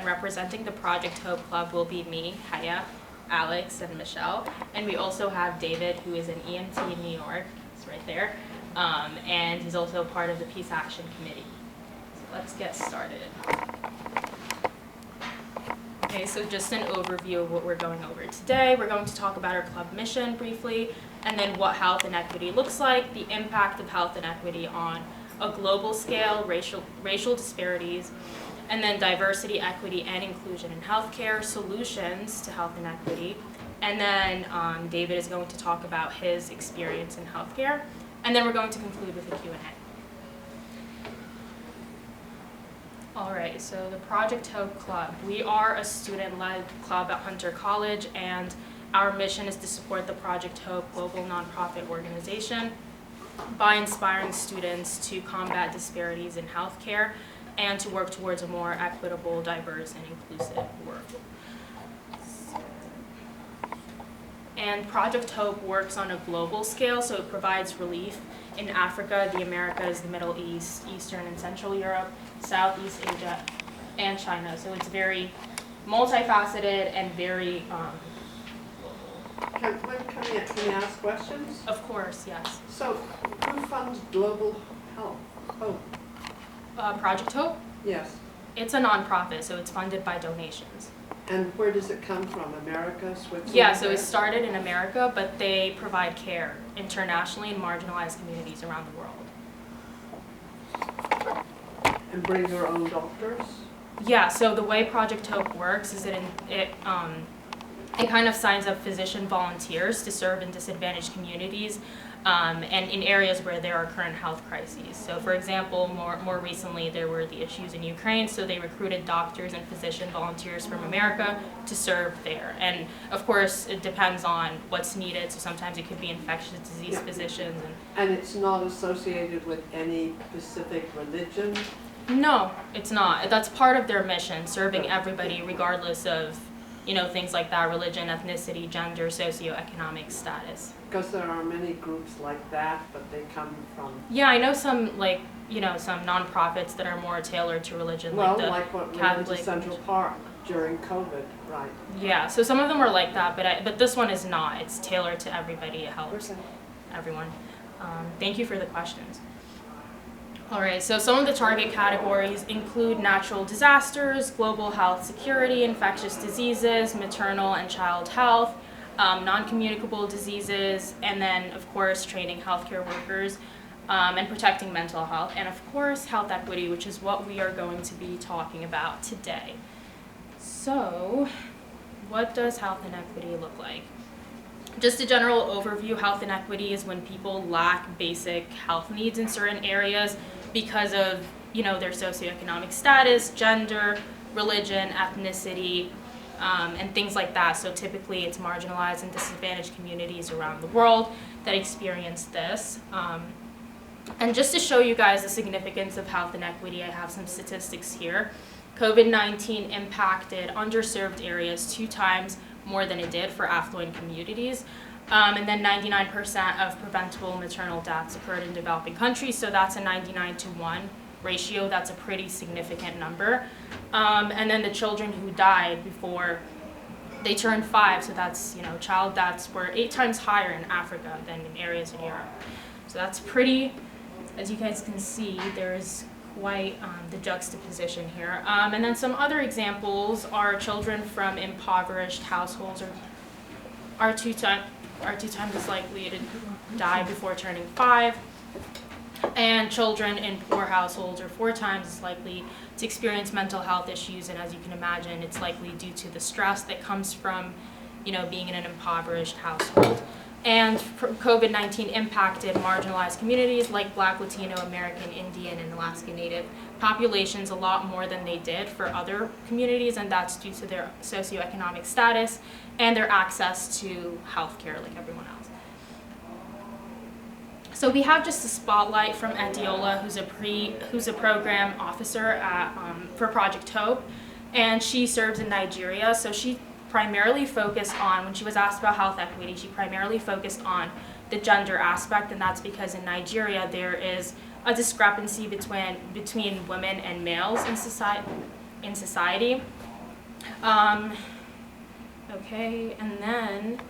representing the Project Hope Club will be me, Haya, Alex, and Michelle. And we also have David, who is an EMT in New York. He's right there. And he's also part of the Peace Action Committee. So let's get started. Okay, so just an overview of what we're going over today. We're going to talk about our club mission briefly, and then what health inequity looks like, the impact of health inequity on a global scale, racial disparities, and then diversity, equity, and inclusion in healthcare, solutions to health inequity. And then David is going to talk about his experience in healthcare, and then we're going to conclude with a Q&A. All right, so the Project Hope Club. We are a student-led club at Hunter College, and our mission is to support the Project Hope global nonprofit organization by inspiring students to combat disparities in healthcare and to work towards a more equitable, diverse, and inclusive world. And Project Hope works on a global scale, so it provides relief in Africa, the Americas, the Middle East, Eastern and Central Europe, Southeast Asia, and China. So it's very multifaceted and very Can we ask questions? Of course, yes. So, who funds Global Health? Project Hope? Yes. It's a nonprofit, so it's funded by donations. And where does it come from? America, Switzerland? Yeah, so it started in America, but they provide care internationally in marginalized communities around the world. And bring your own doctors? Yeah, so the way Project Hope works is it kind of signs up physician volunteers to serve in disadvantaged communities and in areas where there are current health crises. So for example, more recently there were the issues in Ukraine, so they recruited doctors and physician volunteers from America to serve there. And of course, it depends on what's needed, so sometimes it could be infectious disease physicians. And it's not associated with any specific religion? No, it's not. That's part of their mission, serving everybody regardless of things like that, religion, ethnicity, gender, socioeconomic status. Because there are many groups like that, but they come from... Yeah, I know some, some nonprofits that are more tailored to religion, well, like what we Catholic. went to Central Park during COVID, right? Yeah, so some of them are like that, but this one is not. It's tailored to everybody. It helps everyone. Thank you for the questions. All right, so some of the target categories include natural disasters, global health security, infectious diseases, maternal and child health, non-communicable diseases, and then, of course, training healthcare workers and protecting mental health, and, of course, health equity, which is what we are going to be talking about today. So, what does health inequity look like? Just a general overview, health inequity is when people lack basic health needs in certain areas because of, their socioeconomic status, gender, religion, ethnicity, and things like that. So typically it's marginalized and disadvantaged communities around the world that experience this. And just to show you guys the significance of health inequity, I have some statistics here. COVID-19 impacted underserved areas 2 times more than it did for affluent communities. And then 99% of preventable maternal deaths occurred in developing countries, so that's a 99-to-1 ratio. That's a pretty significant number. And then the children who died before they turned 5, so that's, child deaths were 8 times higher in Africa than in areas in Europe. So that's pretty, as you guys can see, there's quite the juxtaposition here. And then some other examples are children from impoverished households are 2 times as likely to die before turning 5, and children in poor households are 4 times as likely to experience mental health issues, and as you can imagine, it's likely due to the stress that comes from, being in an impoverished household. And COVID-19 impacted marginalized communities like Black, Latino, American, Indian, and Alaska Native populations a lot more than they did for other communities, and that's due to their socioeconomic status and their access to healthcare like everyone else. So we have just a spotlight from Adiola, who's a program officer for Project Hope, and she serves in Nigeria. So she primarily focused on, when she was asked about health equity, she primarily focused on the gender aspect, and that's because in Nigeria there is a discrepancy between women and males in society. Okay, and then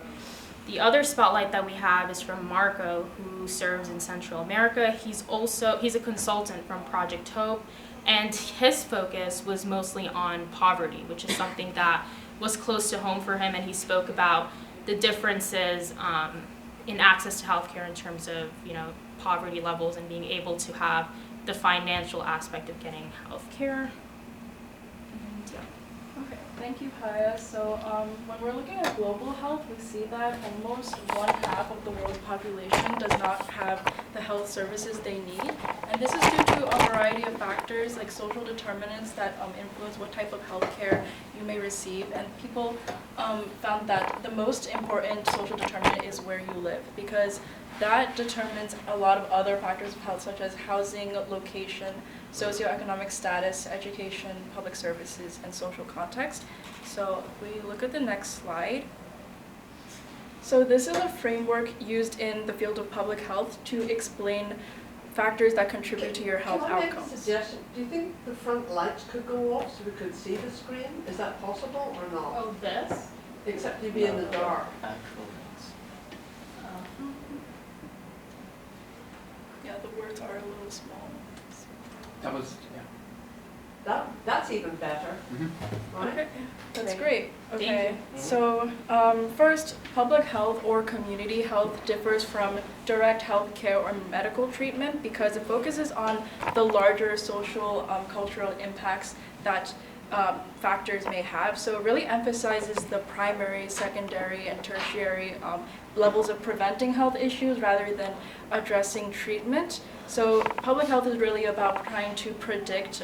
the other spotlight that we have is from Marco, who serves in Central America. He's a consultant from Project Hope, and his focus was mostly on poverty, which is something that was close to home for him, and he spoke about the differences in access to healthcare in terms of, poverty levels and being able to have the financial aspect of getting healthcare. Okay, thank you, Kaya. So when we're looking at global health, we see that almost 1/2 of the world's population does not have the health services they need. And this is due to a variety of factors like social determinants that influence what type of healthcare you may receive. And people found that the most important social determinant is where you live, because that determines a lot of other factors of health, such as housing, location, socioeconomic status, education, public services, and social context. So if we look at the next slide. So this is a framework used in the field of public health to explain factors that contribute to your health outcomes. Can I make a suggestion? Do you think the front lights could go off so we could see the screen? Is that possible or not? Oh, this? Except you'd be in the dark. Yeah, the words are a little small. That was, yeah. That's even better, right? Okay, that's Okay. great. Thank Okay, you. so first, public health or community health differs from direct health care or medical treatment because it focuses on the larger social, cultural impacts that factors may have. So it really emphasizes the primary, secondary, and tertiary levels of preventing health issues rather than addressing treatment. So public health is really about trying to predict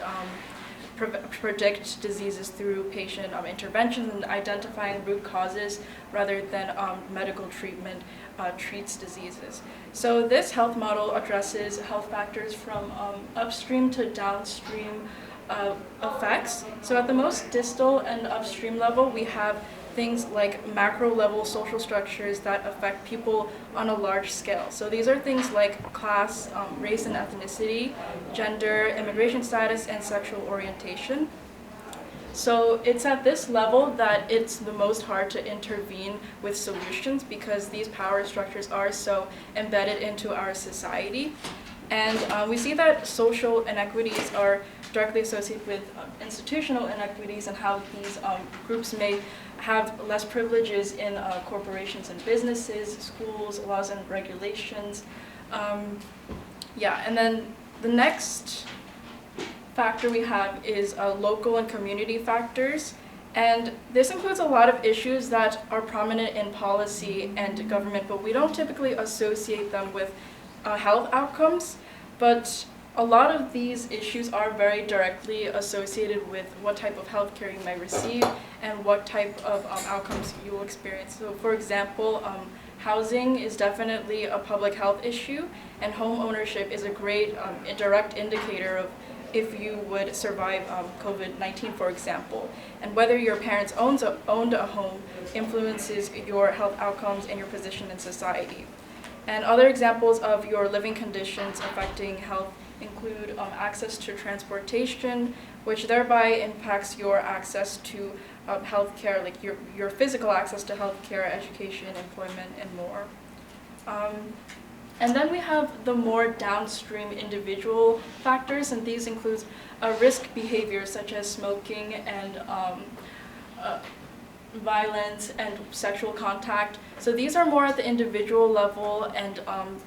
diseases through patient interventions and identifying root causes rather than medical treatment treats diseases. So this health model addresses health factors from upstream to downstream effects. So at the most distal and upstream level, we have things like macro level social structures that affect people on a large scale. So these are things like class, race and ethnicity, gender, immigration status, and sexual orientation. So it's at this level that it's the most hard to intervene with solutions because these power structures are so embedded into our society. And we see that social inequities are directly associated with institutional inequities and how these groups may have less privileges in corporations and businesses, schools, laws and regulations. And then the next factor we have is local and community factors. And this includes a lot of issues that are prominent in policy and government, but we don't typically associate them with health outcomes. But a lot of these issues are very directly associated with what type of healthcare you may receive and what type of outcomes you will experience. So for example, housing is definitely a public health issue, and home ownership is a great direct indicator of if you would survive COVID-19, for example. And whether your parents owned a home influences your health outcomes and your position in society. And other examples of your living conditions affecting health include access to transportation, which thereby impacts your access to healthcare, like your physical access to healthcare, education, employment, and more. And then we have the more downstream individual factors, and these include risk behaviors such as smoking and violence and sexual contact. So these are more at the individual level, and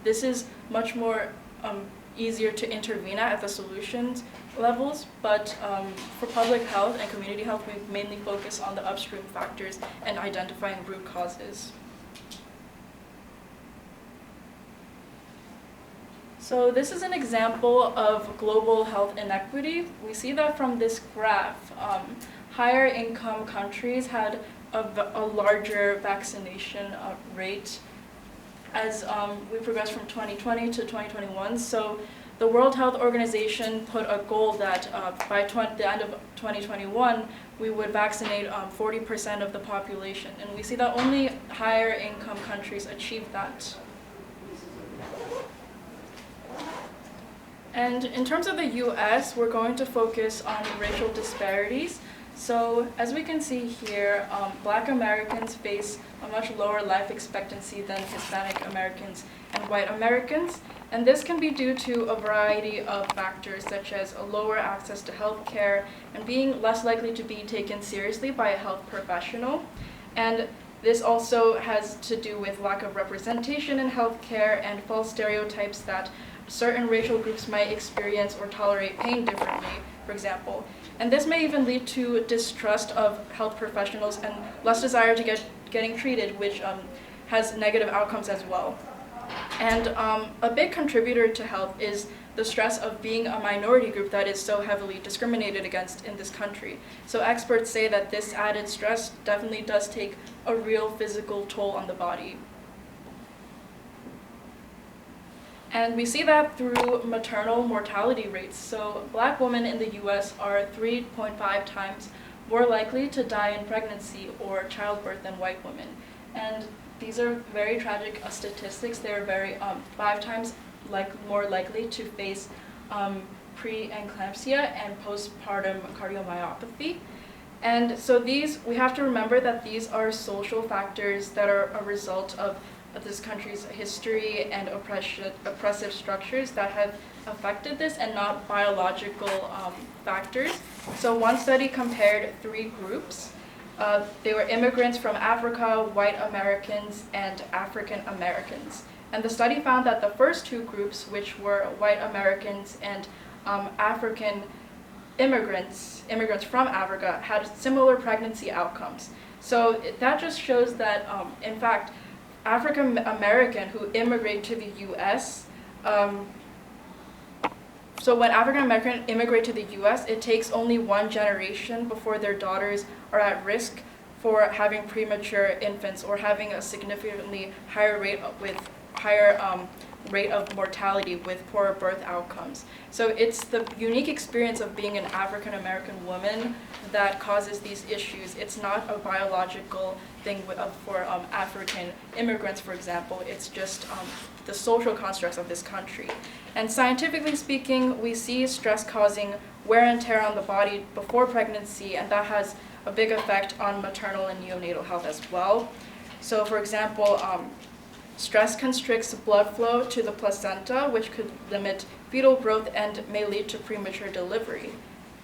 this is much more easier to intervene at the solutions levels, but for public health and community health, we mainly focus on the upstream factors and identifying root causes. So this is an example of global health inequity. We see that from this graph. Higher income countries had a larger vaccination rate as we progress from 2020 to 2021. So the World Health Organization put a goal that by the end of 2021, we would vaccinate 40% of the population. And we see that only higher income countries achieved that. And in terms of the US, we're going to focus on racial disparities. So as we can see here, Black Americans face a much lower life expectancy than Hispanic Americans and white Americans, and this can be due to a variety of factors such as a lower access to health care and being less likely to be taken seriously by a health professional. And this also has to do with lack of representation in healthcare and false stereotypes that certain racial groups might experience or tolerate pain differently, for example. And this may even lead to distrust of health professionals and less desire to getting treated, which has negative outcomes as well. And a big contributor to health is the stress of being a minority group that is so heavily discriminated against in this country. So experts say that this added stress definitely does take a real physical toll on the body. And we see that through maternal mortality rates. So Black women in the US are 3.5 times more likely to die in pregnancy or childbirth than white women. And these are very tragic statistics. They are very 5 times more likely to face pre-eclampsia and postpartum cardiomyopathy. And so we have to remember that these are social factors that are a result of this country's history and oppressive structures that have affected this and not biological factors. So one study compared 3 groups. They were immigrants from Africa, white Americans, and African Americans. And the study found that the first 2 groups, which were white Americans and African immigrants from Africa, had similar pregnancy outcomes. So that just shows that, in fact, African American who immigrate to the U.S., so when African American immigrate to the U.S., it takes only 1 generation before their daughters are at risk for having premature infants or having a significantly higher rate of mortality with poorer birth outcomes. So it's the unique experience of being an African American woman that causes these issues. It's not a biological thing for African immigrants, for example. It's just the social constructs of this country. And scientifically speaking, we see stress causing wear and tear on the body before pregnancy, and that has a big effect on maternal and neonatal health as well. So for example, stress constricts blood flow to the placenta, which could limit fetal growth and may lead to premature delivery.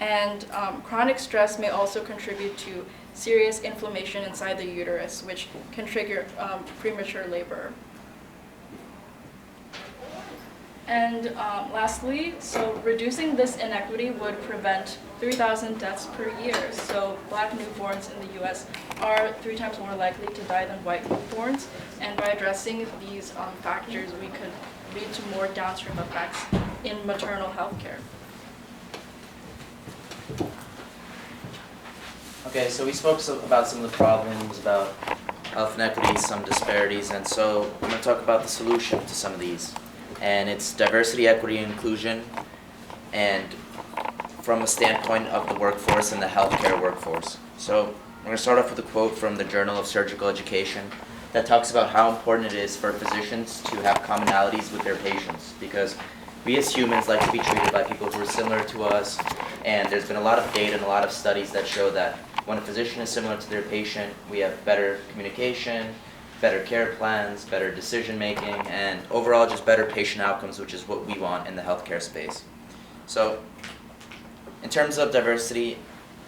And chronic stress may also contribute to serious inflammation inside the uterus, which can trigger premature labor. And lastly, so reducing this inequity would prevent 3,000 deaths per year. So Black newborns in the US are 3 times more likely to die than white newborns. And by addressing these factors, we could lead to more downstream effects in maternal health care. Okay, so we spoke about some of the problems, about health inequities, some disparities, and so I'm going to talk about the solution to some of these. And it's diversity, equity, and inclusion, and from a standpoint of the workforce and the healthcare workforce. So I'm going to start off with a quote from the Journal of Surgical Education that talks about how important it is for physicians to have commonalities with their patients, because we as humans like to be treated by people who are similar to us, and there's been a lot of data and a lot of studies that show that when a physician is similar to their patient, we have better communication, better care plans, better decision making, and overall just better patient outcomes, which is what we want in the healthcare space. So in terms of diversity,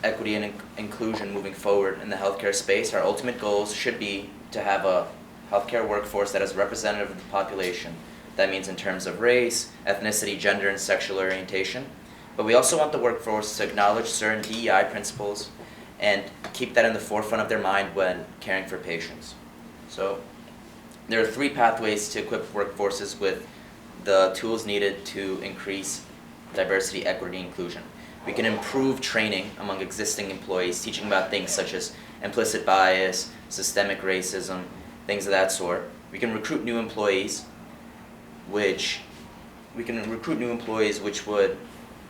equity, and inclusion moving forward in the healthcare space, our ultimate goals should be to have a healthcare workforce that is representative of the population. That means in terms of race, ethnicity, gender, and sexual orientation. But we also want the workforce to acknowledge certain DEI principles and keep that in the forefront of their mind when caring for patients. So there are 3 pathways to equip workforces with the tools needed to increase diversity, equity, and inclusion. We can improve training among existing employees, teaching about things such as implicit bias, systemic racism, things of that sort. We can recruit new employees, which would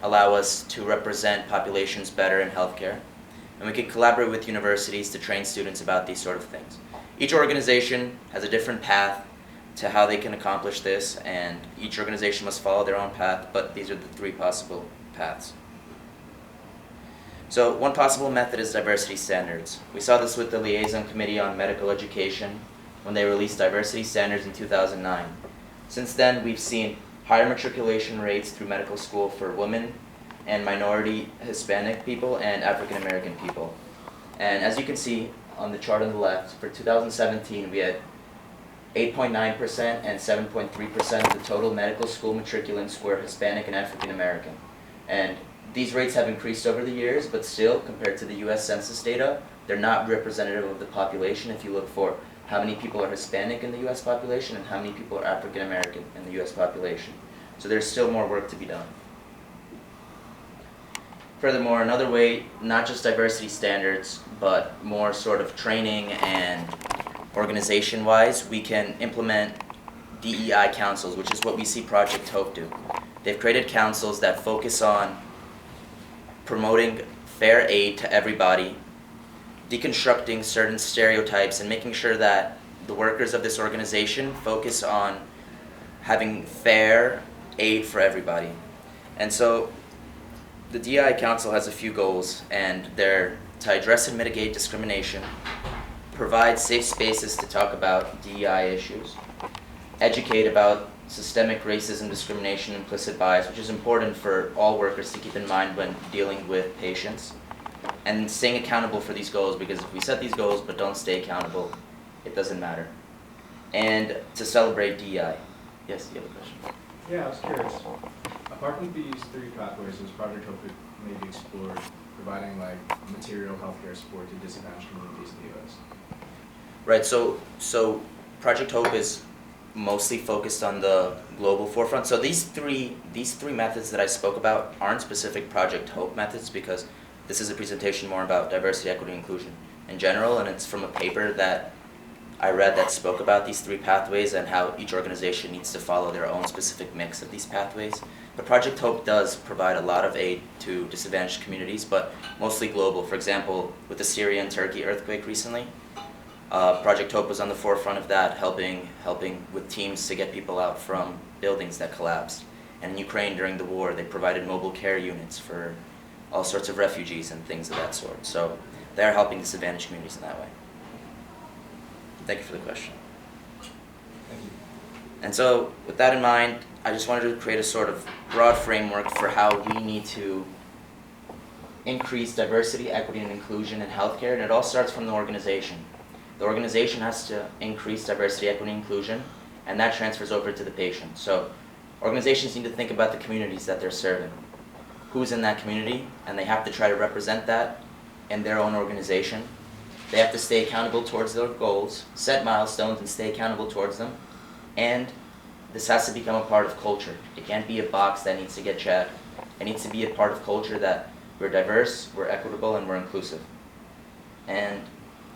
allow us to represent populations better in healthcare. And we can collaborate with universities to train students about these sort of things. Each organization has a different path to how they can accomplish this, and each organization must follow their own path, but these are the 3 possible paths. So one possible method is diversity standards. We saw this with the Liaison Committee on Medical Education when they released diversity standards in 2009. Since then, we've seen higher matriculation rates through medical school for women and minority Hispanic people and African American people. And as you can see on the chart on the left, for 2017 we had 8.9% and 7.3% of the total medical school matriculants were Hispanic and African American. And these rates have increased over the years, but still, compared to the US Census data, they're not representative of the population if you look for how many people are Hispanic in the US population and how many people are African American in the US population. So there's still more work to be done. Furthermore, another way, not just diversity standards, but more sort of training and organization-wise, we can implement DEI councils, which is what we see Project Hope do. They've created councils that focus on promoting fair aid to everybody, deconstructing certain stereotypes, and making sure that the workers of this organization focus on having fair aid for everybody. And so the DEI Council has a few goals, and they're to address and mitigate discrimination, provide safe spaces to talk about DEI issues, educate about systemic racism, discrimination, implicit bias, which is important for all workers to keep in mind when dealing with patients, and staying accountable for these goals, because if we set these goals but don't stay accountable, it doesn't matter. And to celebrate DEI. Yes, you have a question? Yeah, I was curious. Apart from these three pathways, does Project Hope maybe explore providing like material healthcare support to disadvantaged communities in the U.S.? Right, so Project Hope is mostly focused on the global forefront. So these three methods that I spoke about aren't specific Project Hope methods, because this is a presentation more about diversity, equity, and inclusion in general, and it's from a paper that I read that spoke about these three pathways and how each organization needs to follow their own specific mix of these pathways. But Project Hope does provide a lot of aid to disadvantaged communities, but mostly global. For example, with the Syria and Turkey earthquake recently, Project Hope was on the forefront of that, helping with teams to get people out from buildings that collapsed. And in Ukraine during the war, they provided mobile care units for all sorts of refugees and things of that sort. So they're helping disadvantaged communities in that way. Thank you for the question. Thank you. And so with that in mind, I just wanted to create a sort of broad framework for how we need to increase diversity, equity, and inclusion in healthcare, and it all starts from the organization. The organization has to increase diversity, equity, and inclusion, and that transfers over to the patient. So organizations need to think about the communities that they're serving. Who's in that community, and they have to try to represent that in their own organization. They have to stay accountable towards their goals, set milestones, and stay accountable towards them. And this has to become a part of culture. It can't be a box that needs to get checked. It needs to be a part of culture that we're diverse, we're equitable, and we're inclusive. And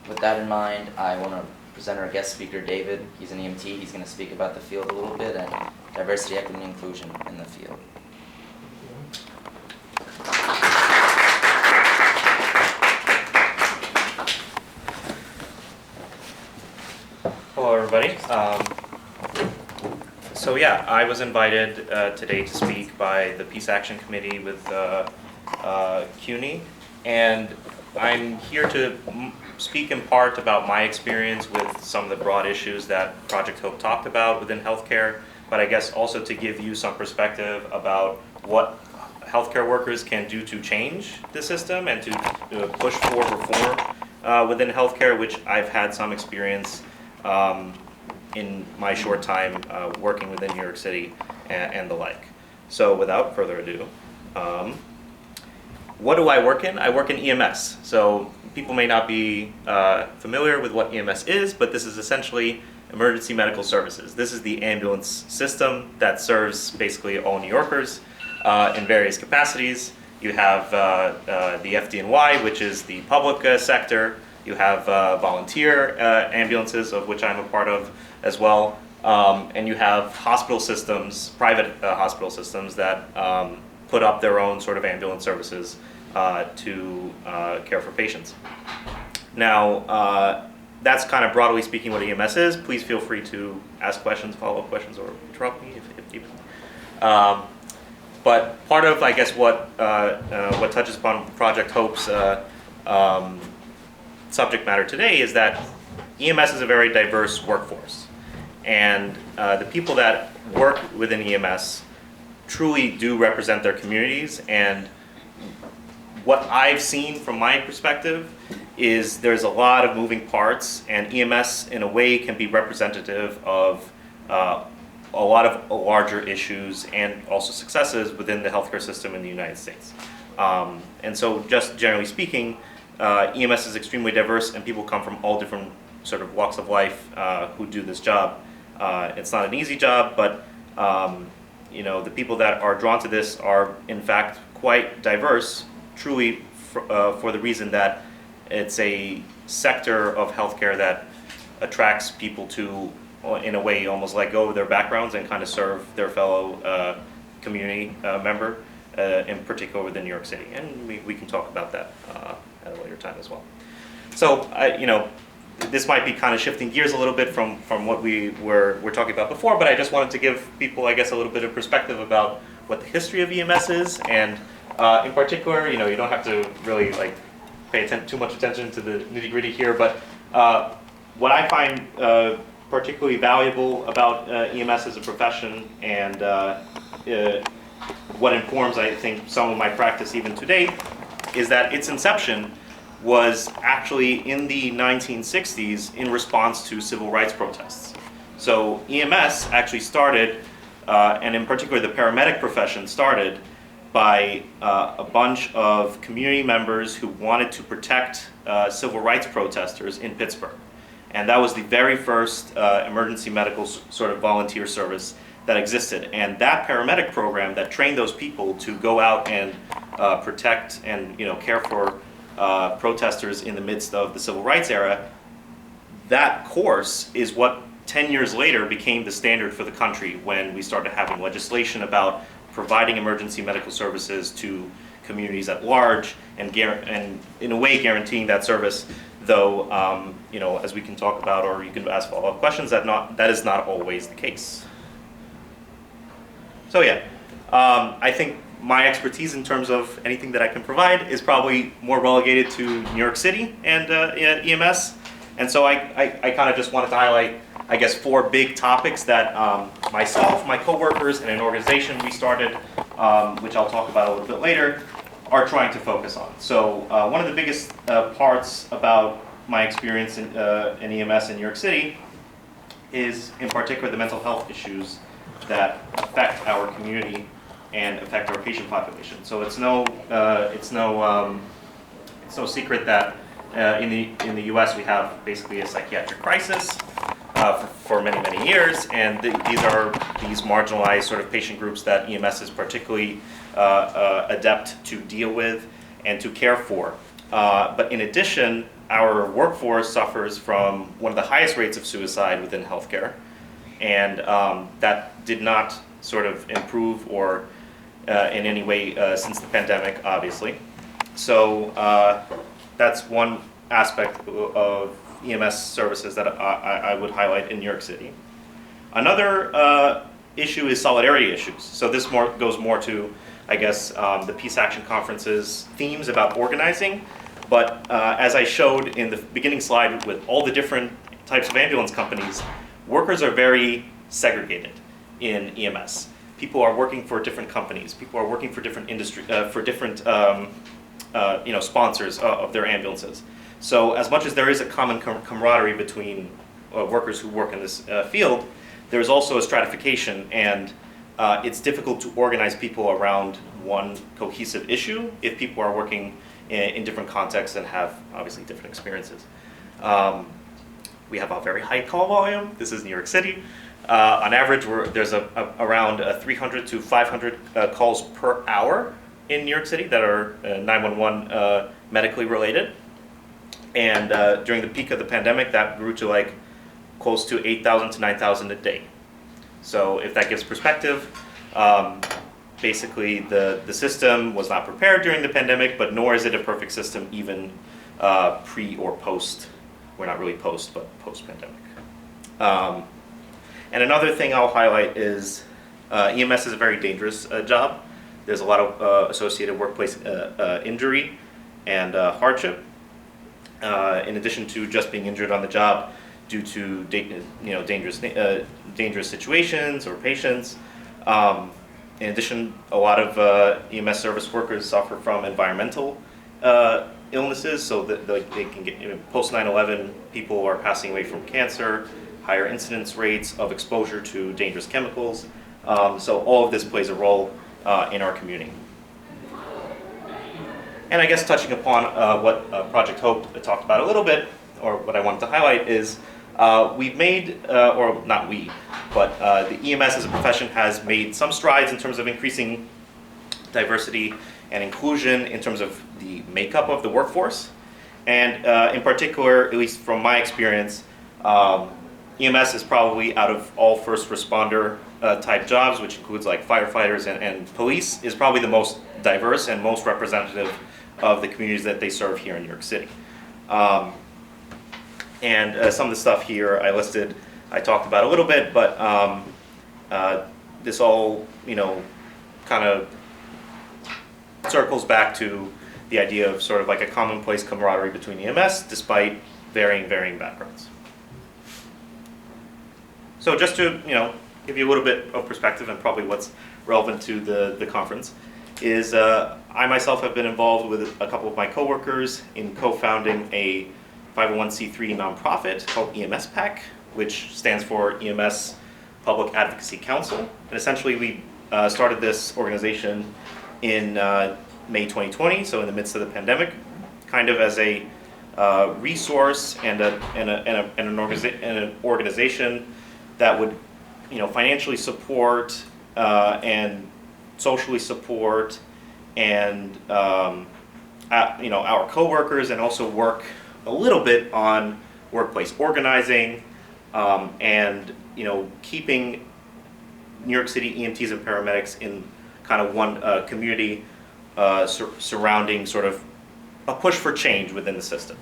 with that in mind, I want to present our guest speaker, David. He's an EMT. He's going to speak about the field a little bit and diversity, equity, and inclusion in the field. Hello, everybody. So yeah, I was invited today to speak by the Peace Action Committee with CUNY, and I'm here to speak in part about my experience with some of the broad issues that Project Hope talked about within healthcare, but I guess also to give you some perspective about what healthcare workers can do to change the system and to push for reform within healthcare, which I've had some experience in my short time working within New York City and the like. So without further ado, what do I work in? I work in EMS. So people may not be familiar with what EMS is, but this is essentially emergency medical services. This is the ambulance system that serves basically all New Yorkers in various capacities. You have the FDNY, which is the public sector. You have volunteer ambulances, of which I'm a part of as well. And you have hospital systems, private hospital systems that put up their own sort of ambulance services to care for patients. Now, that's kind of broadly speaking what EMS is. Please feel free to ask questions, follow-up questions, or interrupt me if needed. But part of, I guess, what touches upon Project Hope's subject matter today is that EMS is a very diverse workforce. And the people that work within EMS truly do represent their communities. And what I've seen from my perspective is there's a lot of moving parts, and EMS in a way can be representative of a lot of larger issues and also successes within the healthcare system in the United States. And so just generally speaking, EMS is extremely diverse, and people come from all different sort of walks of life who do this job. It's not an easy job, but you know, the people that are drawn to this are in fact quite diverse, truly for the reason that it's a sector of healthcare that attracts people to, in a way, almost let go of their backgrounds and kind of serve their fellow community member, in particular within New York City. And we can talk about that at a later time as well. So, you know, this might be kind of shifting gears a little bit from what we were talking about before, but I just wanted to give people, I guess, a little bit of perspective about what the history of EMS is, and in particular, you know, you don't have to really like pay too much attention to the nitty-gritty here, but what I find particularly valuable about EMS as a profession, and what informs, I think, some of my practice even today, is that its inception was actually in the 1960s in response to civil rights protests. So EMS actually started, and in particular the paramedic profession started, by a bunch of community members who wanted to protect civil rights protesters in Pittsburgh. And that was the very first emergency medical sort of volunteer service that existed. And that paramedic program that trained those people to go out and protect and, you know, care for protesters in the midst of the civil rights era, that course is what 10 years later became the standard for the country when we started having legislation about providing emergency medical services to communities at large, and in a way guaranteeing that service, though, you know, as we can talk about, or you can ask follow-up questions, that is not always the case. So yeah, I think my expertise in terms of anything that I can provide is probably more relegated to New York City and EMS. And so I kind of just wanted to highlight, I guess, 4 big topics that myself, my coworkers, and an organization we started, which I'll talk about a little bit later, are trying to focus on. So one of the biggest parts about my experience in EMS in New York City is, in particular, the mental health issues that affect our community and affect our patient population. So it's no secret that in the U.S. we have basically a psychiatric crisis for many years, and these marginalized sort of patient groups that EMS is particularly adept to deal with and to care for. But in addition, our workforce suffers from one of the highest rates of suicide within healthcare, and that did not sort of improve or in any way since the pandemic, obviously. So that's one aspect of EMS services that I would highlight in New York City. Another issue is solidarity issues. So this goes more to, I guess, the Peace Action Conference's themes about organizing. But as I showed in the beginning slide with all the different types of ambulance companies, workers are very segregated in EMS. People are working for different companies. People are working for different industry, for different sponsors of their ambulances. So as much as there is a common camaraderie between workers who work in this field, there's also a stratification, and it's difficult to organize people around one cohesive issue if people are working in different contexts and have obviously different experiences. We have a very high call volume. This is New York City. On average, there's around 300 to 500 calls per hour in New York City that are 911 medically related. And during the peak of the pandemic, that grew to like close to 8,000 to 9,000 a day. So if that gives perspective, basically the system was not prepared during the pandemic, but nor is it a perfect system even pre or post. We're not really post, but post-pandemic. And another thing I'll highlight is EMS is a very dangerous job. there's a lot of associated workplace injury and hardship. In addition to just being injured on the job due to dangerous situations or patients. In addition, a lot of EMS service workers suffer from environmental illnesses, so that they can get, post 9/11, people are passing away from cancer, higher incidence rates of exposure to dangerous chemicals. So all of this plays a role in our community. And I guess touching upon what Project Hope talked about a little bit, or what I wanted to highlight is we've made, or not we, but the EMS as a profession has made some strides in terms of increasing diversity and inclusion in terms of the makeup of the workforce. And in particular, at least from my experience, EMS is probably, out of all first responder type jobs, which includes like firefighters and police, is probably the most diverse and most representative of the communities that they serve here in New York City. And some of the stuff here I listed, I talked about a little bit, but this all, kind of circles back to the idea of sort of like a commonplace camaraderie between EMS, despite varying backgrounds. So just to, give you a little bit of perspective and probably what's relevant to the conference is I myself have been involved with a couple of my coworkers in co-founding a 501c3 nonprofit called EMS Pack, which stands for EMS Public Advocacy Council. And essentially we started this organization in May 2020, so in the midst of the pandemic, kind of as a resource and an organization that would financially support and socially support and our coworkers, and also work a little bit on workplace organizing and keeping New York City EMTs and paramedics in kind of one community surrounding sort of a push for change within the system.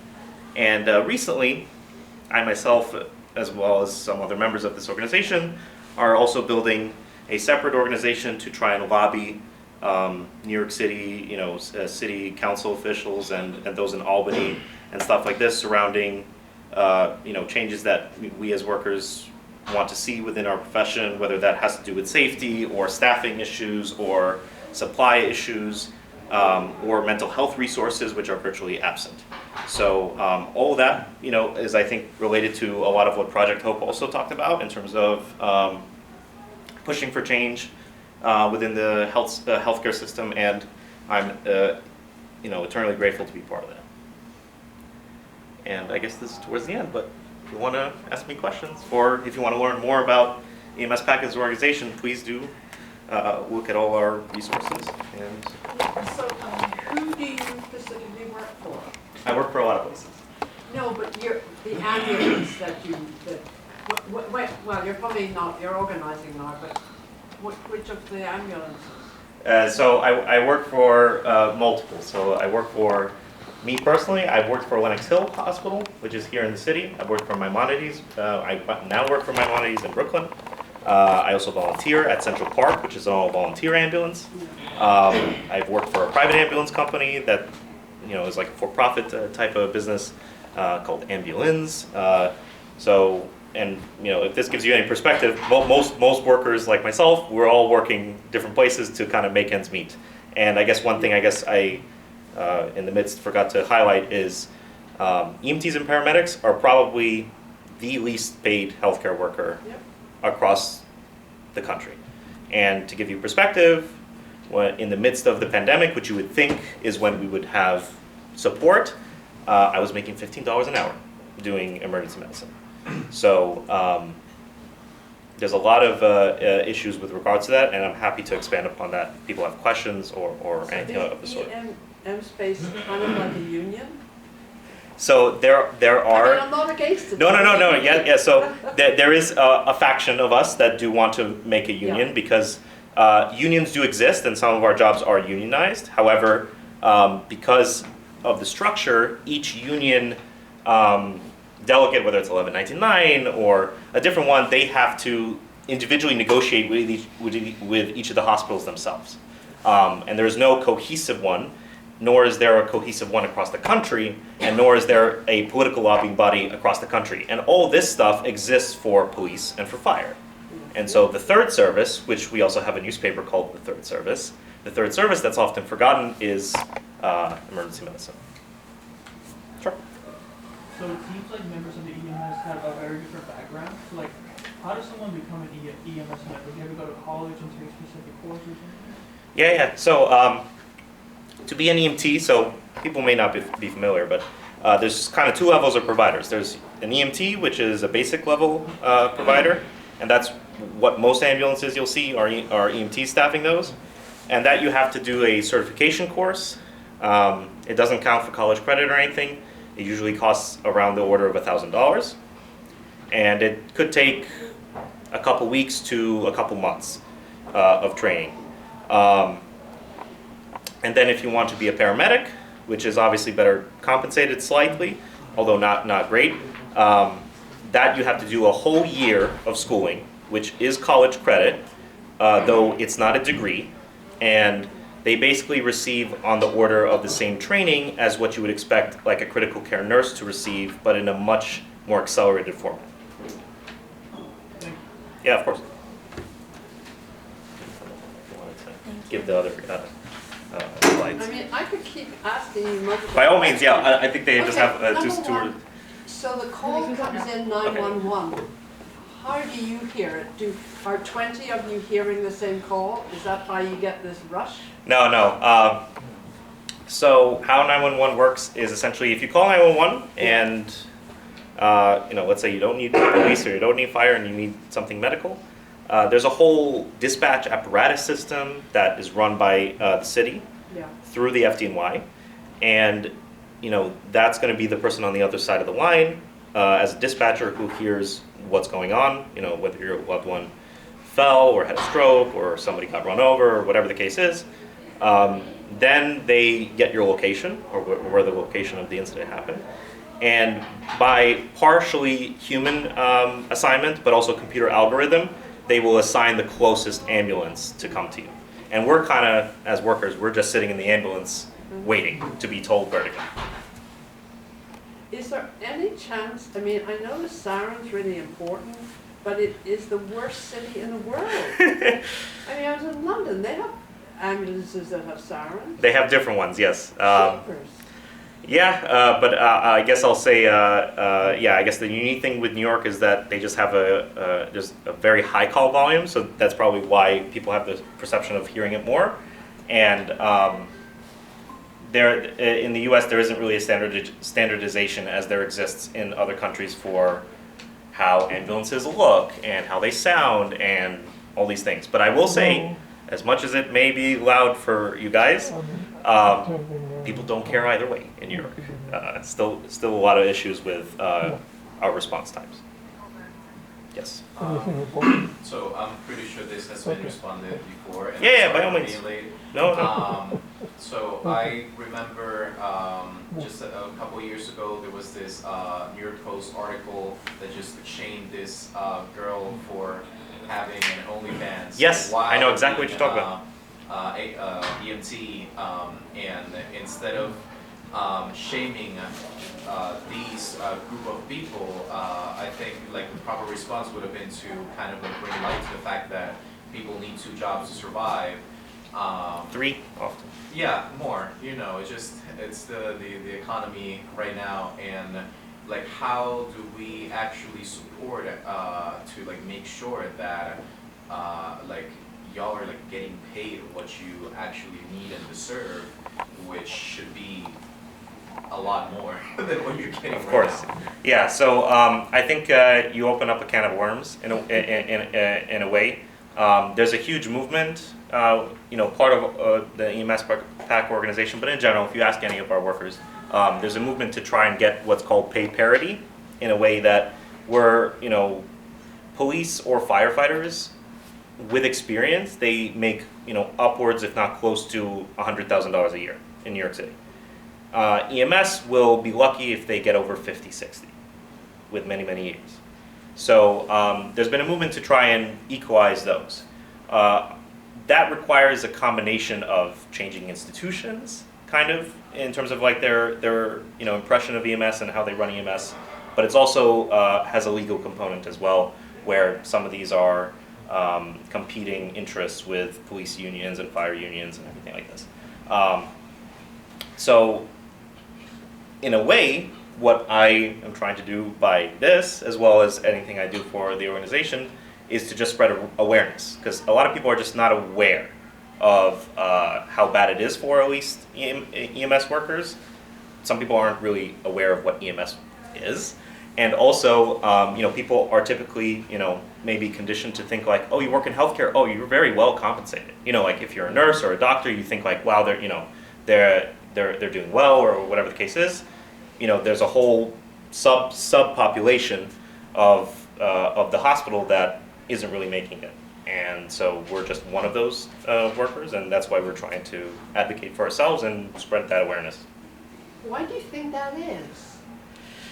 And recently, I myself, as well as some other members of this organization, are also building a separate organization to try and lobby New York City, city council officials and those in Albany and stuff like this surrounding, changes that we as workers want to see within our profession, whether that has to do with safety or staffing issues or supply issues or mental health resources, which are virtually absent. So all of that, is I think related to a lot of what Project Hope also talked about in terms of pushing for change within the healthcare system, and I'm eternally grateful to be part of that. And I guess this is towards the end, but if you want to ask me questions, or if you want to learn more about EMS Pack as an organization, please do look at all our resources. And So, who do you specifically work for? I work for a lot of places. No, but the ambulance well, you're probably not, you're organizing now, but which of the ambulances? So I work for multiple. So I work for, me personally, I've worked for Lenox Hill Hospital, which is here in the city. I've worked for Maimonides. I now work for Maimonides in Brooklyn. I also volunteer at Central Park, which is an all-volunteer ambulance. I've worked for a private ambulance company that, is like a for-profit type of business called Ambulance. And if this gives you any perspective, most workers like myself, we're all working different places to kind of make ends meet. And I guess one thing I in the midst forgot to highlight is EMTs and paramedics are probably the least paid healthcare worker across the country. And to give you perspective, when in the midst of the pandemic, which you would think is when we would have support, I was making $15 an hour doing emergency medicine. So there's a lot of issues with regards to that, and I'm happy to expand upon that if people have questions or anything of the sort. EMS space is kind of like a union? So there are. I mean, I'm not against it. No. Yeah. So there is a faction of us that do want to make a union because unions do exist, and some of our jobs are unionized. However, because of the structure, each union delegate, whether it's 1199 or a different one, they have to individually negotiate with each of the hospitals themselves. And there's no cohesive one, nor is there a cohesive one across the country, and nor is there a political lobbying body across the country. And all this stuff exists for police and for fire. And so the third service, which we also have a newspaper called the third service that's often forgotten is emergency medicine. Sure. So it seems like members of the EMS have a very different background. So like, how does someone become an EMS member? Do you have to go to college and take a specific course or something? Yeah. So to be an EMT, so people may not be familiar, but there's kind of two levels of providers. There's an EMT, which is a basic level provider, and that's what most ambulances you'll see are EMT staffing those. And that you have to do a certification course. It doesn't count for college credit or anything. It usually costs around the order of $1,000. And it could take a couple weeks to a couple months of training. And then if you want to be a paramedic, which is obviously better compensated slightly, although not great, that you have to do a whole year of schooling, which is college credit, though it's not a degree. And they basically receive on the order of the same training as what you would expect like a critical care nurse to receive, but in a much more accelerated format. Yeah, of course. Give the other slides. I mean, I could keep asking you multiple. By all means, yeah, I think they just have Okay, two. number one, so the call comes in 911. How do you hear it? Are 20 of you hearing the same call? Is that how you get this rush? No. So how 911 works is essentially if you call 911 and let's say you don't need police or you don't need fire and you need something medical, there's a whole dispatch apparatus system that is run by the city through the FDNY, and that's going to be the person on the other side of the line as a dispatcher who hears what's going on, whether your loved one fell or had a stroke or somebody got run over or whatever the case is. Then they get your location or where the location of the incident happened. And by partially human assignment, but also computer algorithm, they will assign the closest ambulance to come to you. And we're kind of, as workers, we're just sitting in the ambulance waiting to be told where to go. Is there any chance, I mean, I know the Sirens really important, but it is the worst city in the world. I mean, I was in London, they have ambulances that have sirens. They have different ones, yes. Jeepers. But I guess I'll say, I guess the unique thing with New York is that they just have just a very high call volume, so that's probably why people have the perception of hearing it more. And there, in the U.S., there isn't really a standardization as there exists in other countries for how ambulances look and how they sound and all these things. But I will say, as much as it may be loud for you guys, people don't care either way in New York. Still a lot of issues with our response times. Yes. So I'm pretty sure this has been responded before. And Yeah, I'm by sorry all for means. being late. No. So I remember just a couple years ago there was this New York Post article that just shamed this girl for having an OnlyFans. Yes, while I know exactly what being, you're talking about. EMT, and instead of shaming these group of people, I think like the proper response would have been to kind of like bring light to the fact that people need 2 jobs to survive. 3 often. Yeah, more. It's the economy right now, and like how do we actually support to like make sure that like y'all are like getting paid what you actually need and deserve, which should be a lot more than what you're getting Of course. right now. Yeah. So I think you open up a can of worms in a way. There's a huge movement, part of the EMS Pack organization, but in general, if you ask any of our workers, there's a movement to try and get what's called pay parity in a way that we're, police or firefighters with experience, they make, upwards, if not close to $100,000 a year in New York City. EMS will be lucky if they get over 50, 60 with many, many years. So there's been a movement to try and equalize those. that requires a combination of changing institutions, kind of, in terms of like their impression of EMS and how they run EMS, but it's also has a legal component as well, where some of these are competing interests with police unions and fire unions and everything like this. So, in a way, what I am trying to do by this, as well as anything I do for the organization, is to just spread awareness, because a lot of people are just not aware of how bad it is for at least EMS workers. Some people aren't really aware of what EMS is, and also, people are typically, maybe conditioned to think like, oh, you work in healthcare, oh, you're very well compensated. Like if you're a nurse or a doctor, you think like, wow, they're doing well, or whatever the case is. There's a whole subpopulation of the hospital that isn't really making it, and so we're just one of those workers, and that's why we're trying to advocate for ourselves and spread that awareness. Why do you think that is?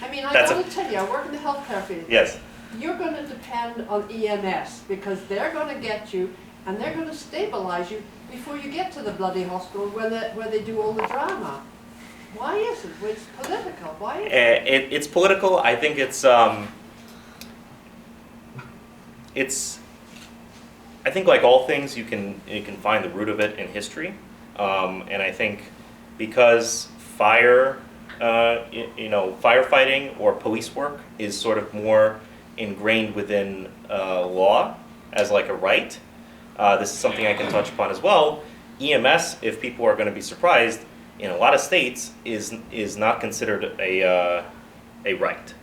I mean, I That's gotta tell you, I work in the healthcare field. Yes. You're gonna depend on EMS because they're gonna get you and they're gonna stabilize you before you get to the bloody hospital where they do all the drama. Why is it? Well, it's political. Why is it? It's political. I think it's I think like all things, you can find the root of it in history, and I think because firefighting or police work is sort of more ingrained within law as like a right. This is something I can touch upon as well. EMS, if people are going to be surprised, in a lot of states is not considered a right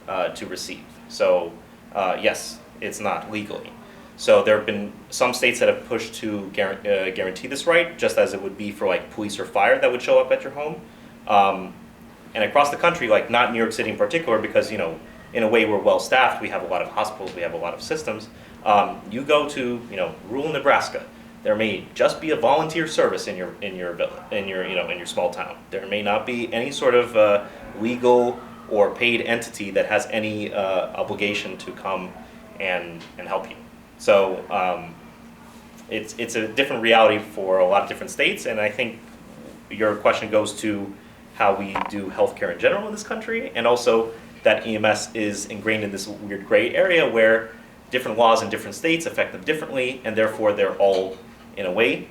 to receive. So yes, it's not legally. So there have been some states that have pushed to guarantee this right, just as it would be for like police or fire that would show up at your home. And across the country, like not New York City in particular, because in a way we're well staffed. We have a lot of hospitals, we have a lot of systems. You go to rural Nebraska, there may just be a volunteer service in your small town. There may not be any sort of legal or paid entity that has any obligation to come and help you. So it's a different reality for a lot of different states, and I think your question goes to how we do healthcare in general in this country, and also that EMS is ingrained in this weird gray area where different laws in different states affect them differently, and therefore they're all, in a way,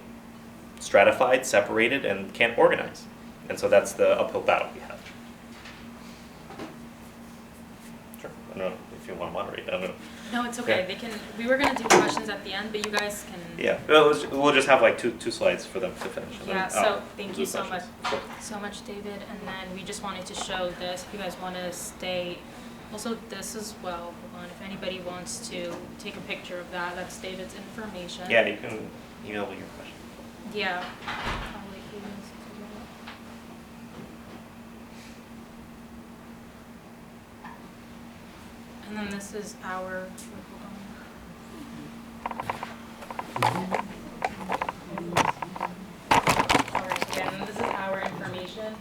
stratified, separated, and can't organize. And so that's the uphill battle we have. Sure. I don't know if you want to moderate. I don't know. No, it's okay. Yeah. We were gonna do questions at the end, but you guys can. Yeah. We'll just have like two slides for them to finish. And Yeah. then, So thank we'll you do so much, questions. Sure. so much, David. And then we just wanted to show this. If you guys want to stay, also this as well. Hold on. If anybody wants to take a picture of that, that's David's information. Yeah, you can email me your question. Yeah. I'll wait for you guys to do that. And then this is our. Alright, again, this is our information.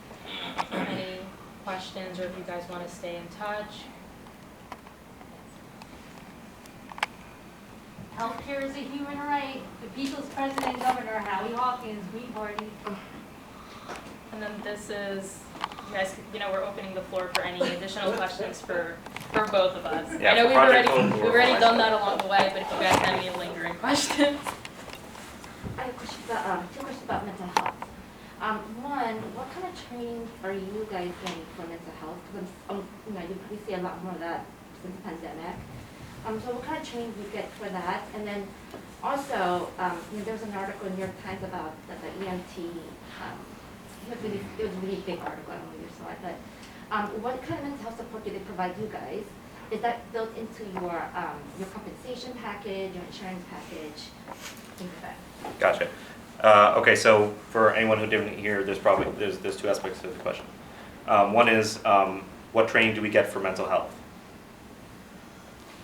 Any questions, or if you guys want to stay in touch. Healthcare is a human right. The people's president and governor, Howie Hawkins, Green Party. And then this is, you guys, we're opening the floor for any additional questions for both of us. Yeah, I know for Project Code we've or already for done that along the way, but if you guys have any lingering questions. I have a question about, two questions about mental health. One, what kind of training are you guys getting for mental health? Because we see a lot more of that since the pandemic. So what kind of training do you get for that? And then also, there was an article in New York Times about the EMT. It was a really big article. I don't know if you saw it, but what kind of mental health support do they provide you guys? Is that built into your compensation package, your insurance package, things like that? Gotcha. Okay, so for anyone who didn't hear, there's two aspects to the question. One is what training do we get for mental health?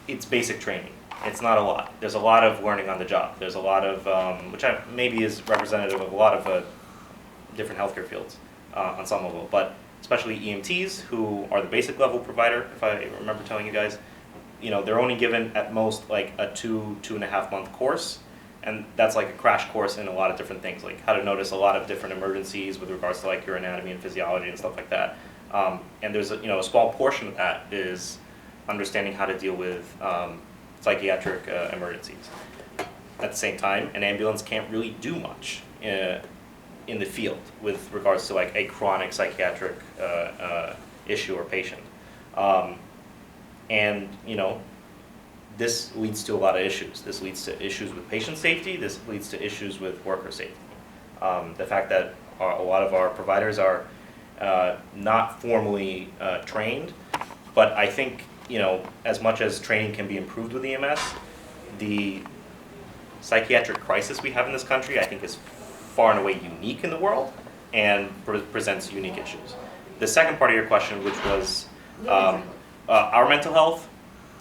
It's basic training. It's not a lot. There's a lot of learning on the job. There's a lot of, which maybe is representative of a lot of different healthcare fields on some level, but especially EMTs, who are the basic level provider, if I remember telling you guys, they're only given at most like a 2.5 month course, and that's like a crash course in a lot of different things, like how to notice a lot of different emergencies with regards to like your anatomy and physiology and stuff like that. And there's a small portion of that is understanding how to deal with psychiatric emergencies. At the same time, an ambulance can't really do much in the field with regards to like a chronic psychiatric issue or patient. And this leads to a lot of issues. This leads to issues with patient safety. This leads to issues with worker safety. The fact that a lot of our providers are not formally trained, but I think as much as training can be improved with EMS, the psychiatric crisis we have in this country I think is far and away unique in the world and presents unique issues. The second part of your question, which was our mental health,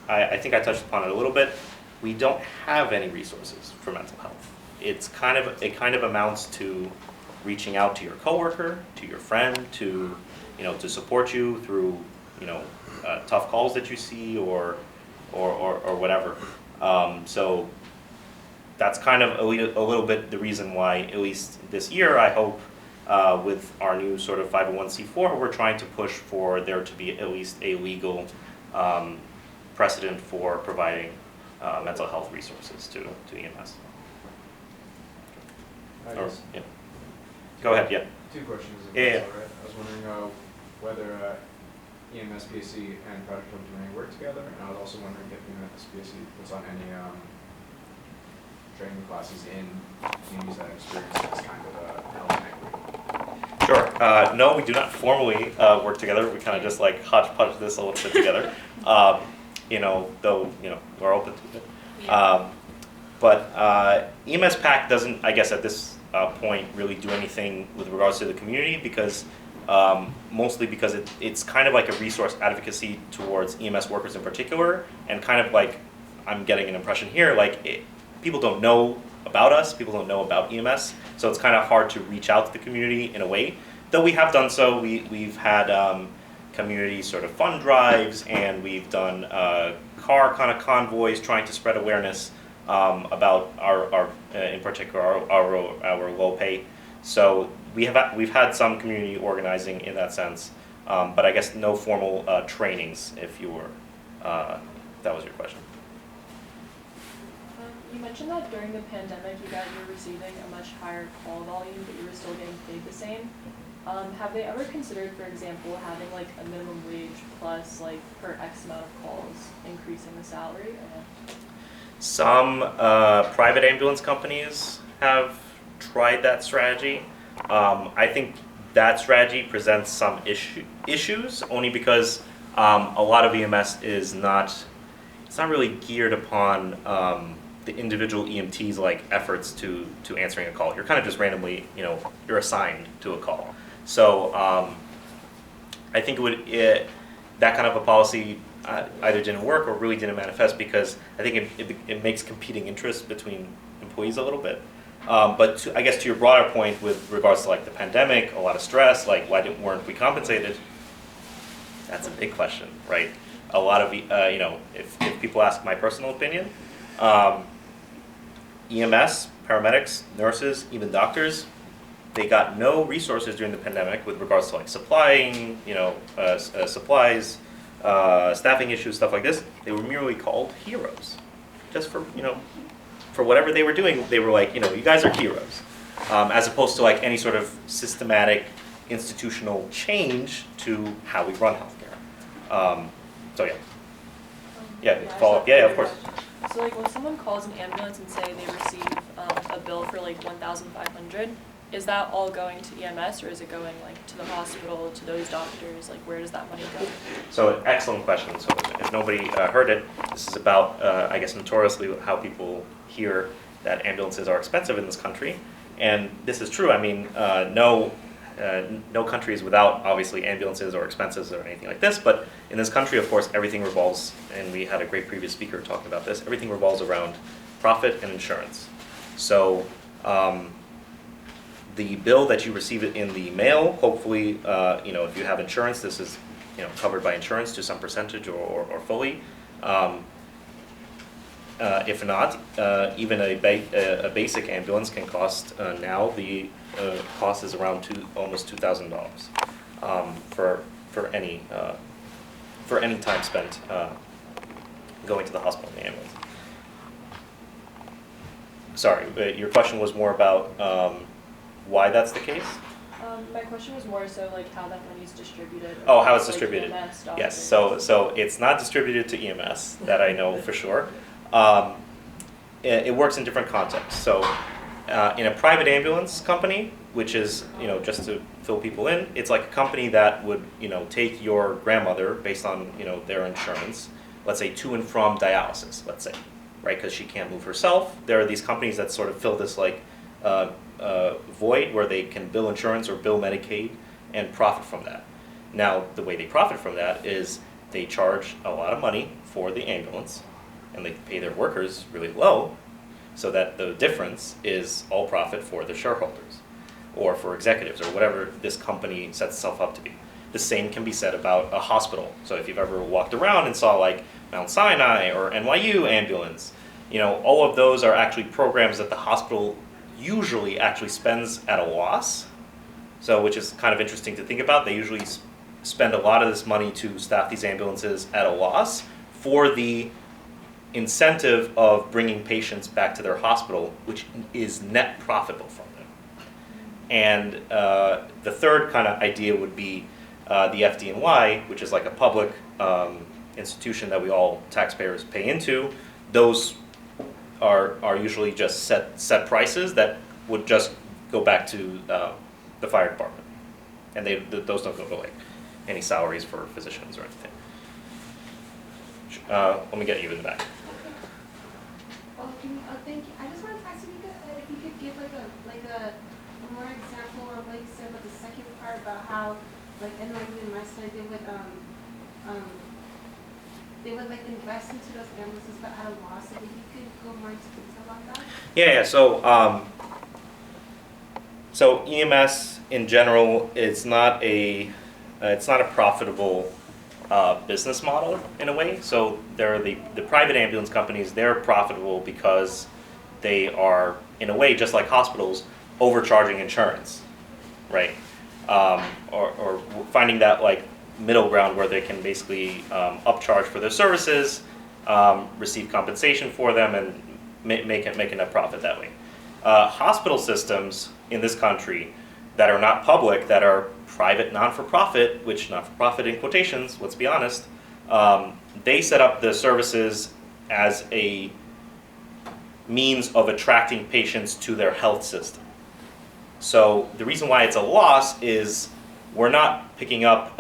I think I touched upon it a little bit. We don't have any resources for mental health. It kind of amounts to reaching out to your coworker, to your friend, to support you through tough calls that you see or whatever. So that's kind of a little bit the reason why, at least this year, I hope with our new sort of 501c4, we're trying to push for there to be at least a legal precedent for providing mental health resources to EMS. Yeah. Go ahead, yeah. Two questions. Yeah. All right. I was wondering whether EMS PSC and Project Home Training work together, and I was also wondering if EMS PSC puts on any training classes in communities that experience this kind of health inequity. Sure. No, we do not formally work together. We kind of just like hodgepodge this a little bit together. Though we're open to it. But EMS Pack doesn't, I guess, at this point really do anything with regards to the community because mostly because it's kind of like a resource advocacy towards EMS workers in particular, and kind of like I'm getting an impression here like people don't know about us, people don't know about EMS, so it's kind of hard to reach out to the community in a way. Though we have done so, we've had community sort of fund drives, and we've done car kind of convoys trying to spread awareness about our in particular our low pay. So we've had some community organizing in that sense, but I guess no formal trainings. If you were that was your question. You mentioned that during the pandemic you guys were receiving a much higher call volume, but you were still getting paid the same. Have they ever considered, for example, having like a minimum wage plus like per X amount of calls increasing the salary? Some private ambulance companies have tried that strategy. I think that strategy presents some issues only because a lot of EMS it's not really geared upon the individual EMT's like efforts to answering a call. You're kind of just randomly, you're assigned to a call. So I think that kind of a policy either didn't work or really didn't manifest because I think it makes competing interests between employees a little bit. But I guess to your broader point with regards to like the pandemic, a lot of stress, like why weren't we compensated? That's a big question, right? A lot of if people ask my personal opinion, EMS, paramedics, nurses, even doctors, they got no resources during the pandemic with regards to like supplying, supplies, staffing issues, stuff like this. They were merely called heroes, just for whatever they were doing. They were like, you guys are heroes, as opposed to like any sort of systematic institutional change to how we run healthcare. Follow up. Yeah, of course. So like when someone calls an ambulance and say they receive a bill for like $1,500, is that all going to EMS or is it going like to the hospital, to those doctors? Like where does that money go? So excellent question. So if nobody heard it, this is about I guess notoriously how people hear that ambulances are expensive in this country, and this is true. I mean, no country is without obviously ambulances or expenses or anything like this, but in this country, of course, everything revolves, and we had a great previous speaker talking about this, everything revolves around profit and insurance. So the bill that you receive in the mail, hopefully, if you have insurance, this is covered by insurance to some percentage or fully. if not, even a basic ambulance can cost, now the cost is around almost $2,000 for any time spent going to the hospital in the ambulance. Sorry, your question was more about why that's the case? My question was more so like how that money is distributed. Oh, how it's like distributed. EMS Yes, dollars. so it's not distributed to EMS, that I know for sure. It works in different contexts. So in a private ambulance company, which is, just to fill people in, it's like a company that would, take your grandmother based on, their insurance, let's say to and from dialysis, let's say, right? Because she can't move herself. There are these companies that sort of fill this like void where they can bill insurance or bill Medicaid and profit from that. Now, the way they profit from that is they charge a lot of money for the ambulance and they pay their workers really low so that the difference is all profit for the shareholders or for executives or whatever this company sets itself up to be. The same can be said about a hospital. So if you've ever walked around and saw like Mount Sinai or NYU ambulance, all of those are actually programs that the hospital usually actually spends at a loss. So which is kind of interesting to think about. They usually spend a lot of this money to staff these ambulances at a loss for the incentive of bringing patients back to their hospital, which is net profitable from them. And the third kind of idea would be the FD&Y, which is like a public institution that we all taxpayers pay into. Those are usually just set prices that would just go back to the fire department, and those don't go to like any salaries for physicians or anything. Let me get you in the back. Well, thank you. I just wanted to ask you if you could give like a more example of like you said about the second part about how like NYU and my side they would like invest into those ambulances but at a loss. If you could go more into detail about that. Yeah. So EMS in general, it's not a profitable business model in a way. So there are the private ambulance companies. They're profitable because they are in a way just like hospitals overcharging insurance, right? Or finding that like middle ground where they can basically upcharge for their services, receive compensation for them, and make a net profit that way. Hospital systems in this country that are not public, that are private, non-for-profit, which not-for-profit in quotations, let's be honest, they set up the services as a means of attracting patients to their health system. So the reason why it's a loss is we're not picking up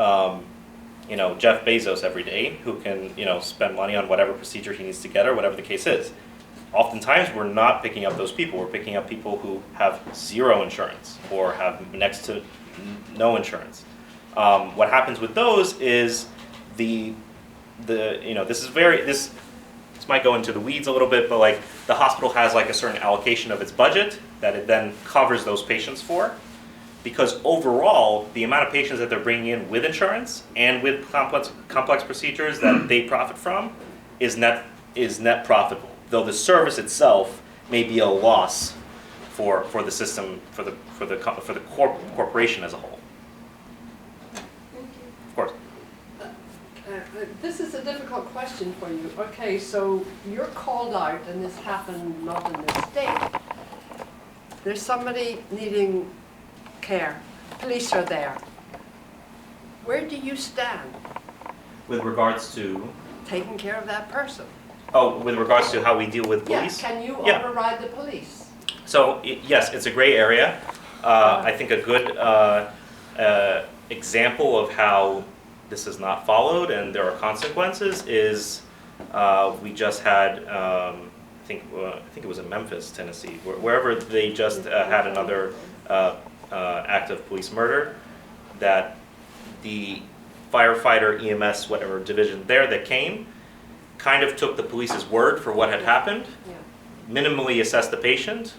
Jeff Bezos every day who can spend money on whatever procedure he needs to get or whatever the case is. Oftentimes we're not picking up those people. We're picking up people who have zero insurance or have next to no insurance. What happens with those is this might go into the weeds a little bit, but like the hospital has like a certain allocation of its budget that it then covers those patients for, because overall the amount of patients that they're bringing in with insurance and with complex procedures that they profit from is net profitable, though the service itself may be a loss for the system, for the corporation as a whole. Of course. This is a difficult question for you. Okay, so you're called out, and this happened not in this state. There's somebody needing care. Police are there. Where do you stand? With regards to? Taking care of that person. Oh, with regards to how we deal with police? Yeah, can you Yeah. override the police? So yes, it's a gray area. I think a good example of how this is not followed and there are consequences is we just had I think it was in Memphis, Tennessee, wherever they just had another act of police murder, that the firefighter, EMS, whatever division there that came, kind of took the police's word for what had happened, minimally assessed the patient,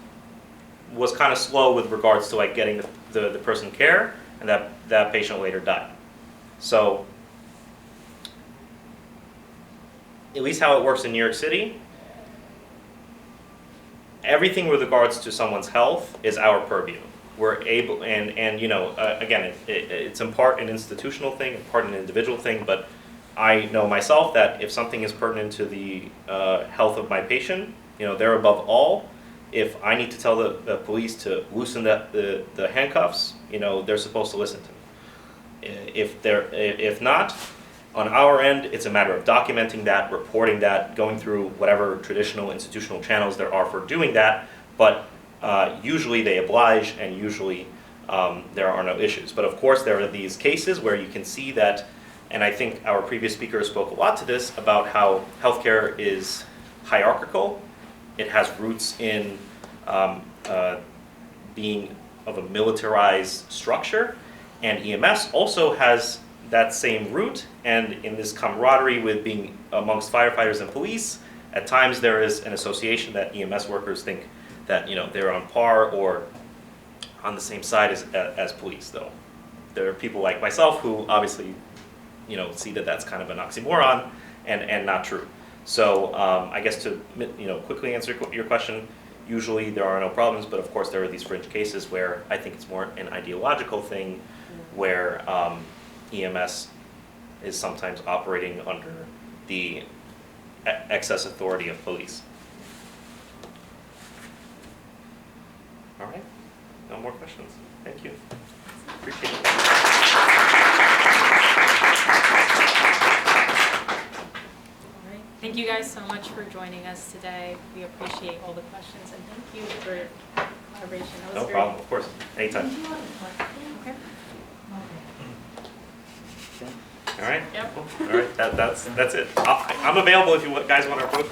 was kind of slow with regards to like getting the person care, and that patient later died. So at least how it works in New York City everything with regards to someone's health is our purview. We're able, and you know, again, it's in part an institutional thing, in part an individual thing, but I know myself that if something is pertinent to the health of my patient, you know, they're above all. If I need to tell the police to loosen the handcuffs, you know, they're supposed to listen to me. If not, on our end, it's a matter of documenting that, reporting that, going through whatever traditional institutional channels there are for doing that, but usually they oblige, and usually there are no issues. But of course, there are these cases where you can see that, and I think our previous speaker spoke a lot to this, about how healthcare is hierarchical. It has roots in being of a militarized structure, and EMS also has that same root, and in this camaraderie with being amongst firefighters and police, at times there is an association that EMS workers think that, you know, they're on par or on the same side as police, though. There are people like myself who obviously, you know, see that that's kind of an oxymoron and not true. So I guess to, you know, quickly answer your question, usually there are no problems, but of course there are these fringe cases where I think it's more an ideological thing, where EMS is sometimes operating under the excess authority of police. All right, no more questions. Thank you. Appreciate it. All right. Thank you guys so much for joining us today. We appreciate all the questions, and thank you for collaboration. That was No very problem, of course, anytime. Okay. All right. Yep. Cool. All right. That's it. I'm available if you guys want to approach me.